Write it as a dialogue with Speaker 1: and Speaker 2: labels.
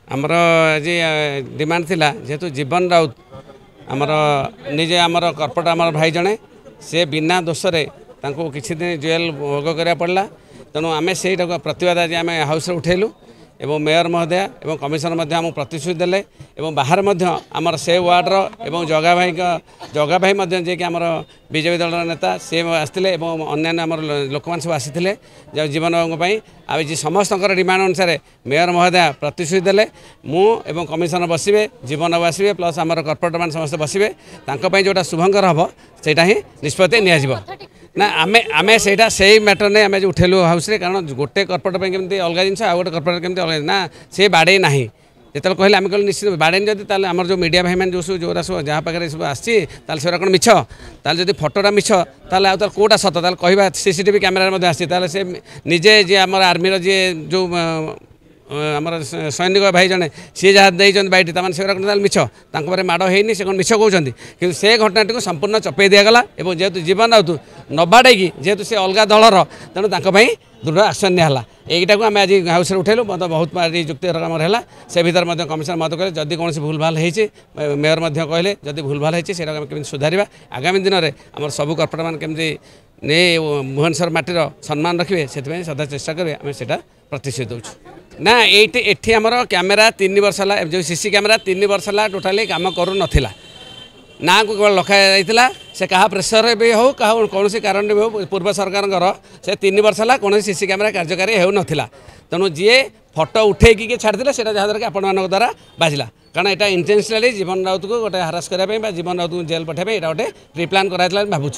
Speaker 1: आमर आज डिमांड थिला जेहेतु जीवन राउत आमर निजे आमर कर्पट आमर भाई जड़े से बिना दोष रे किसी दिन जेल भोग करा पड़ा तेणु आम से प्रतिवाद आज आम हाउस उठेलु एवं मेयर महोदय एवं कमिशनर आम प्रतिश्रुति देले एवं बाहर आमर से वार्डर एवं जगा भाई जे कि आमर बीजेपी दल नेता सी आसते अन्य आमर लोक मैंने सब आसी जीवन बाबू आज समस्त डिमांड अनुसार मेयर महोदय प्रतिश्रुति देले मु एवं कमिशनर बसवे जीवन बाबू आसवे प्लस आमर कर्पोरेटर मान समस्त बसवे जोटा शुभंकर हम सेटा ही निष्पत्ति निया ना आमे सेटा से मैटर नहीं आम उठेलु हाउस रे कारण गोटे कर्पोरेटर केमती अलग जिन आ गोटे कर्पोरेटर केमती अलग ना से बाड़े ना जिते कहले आम कहले निश्चित बाड़े जदि आम जो मीडिया भाई मैंने जो जोरा सब जहाँ पाखे सब आसी कौन मिछ जब फटोटा मिछ ताल कौटा सत कह सीसीटीवी कैमेरा आसी से निजे जी आम आर्मी जी जो आमर सैनिक भाई जड़े सी जहाँ देखते बैठी से मिछ माड़ होनी से कौन मिछ कहते कि से घटना को संपूर्ण चपे दिगला और जेहेतु जीवन राउत न बाड़े जेहेतु से अलग दलर तेणु दृढ़ एक्शन निहला यहीटा को आम आज हाउस उठेलु मत बहुत युक्ति कम है से भर कमिशनर मत कहले जदि कौन भूल भाल होती मेयर कहले जदि भूल भाल होती से सुधार आगामी दिन में आम सब कर्पोरेटर मान केमती नहीं भुवनेश्वर माटीर सम्मान रखिए से सदा चेष्टा करेंगे आम से प्रतिश्रुति दूँ ना ये आमर कैमेरा 3 वर्ष है जो सीसी कैमेरा 3 वर्ष है टोटाली काम करू नाला ना को केवल लखा जाता से क्या प्रेसर भी हो कौन कारण भी हो पूर्व सरकार से 3 वर्ष है कौन सीसी कैमेरा कार्यकारी हो नाला तेणु जी फटो उठेकी छाड़ी से जहाँद्वारा कि आपण द्वारा बाजिला कारण यहाँ इंटेंशनली जीवन राउत को गोटे हारास करने जीवन राउत को जेल पठाइबे ये गोटे प्रिप्लान कराइला भावुँ।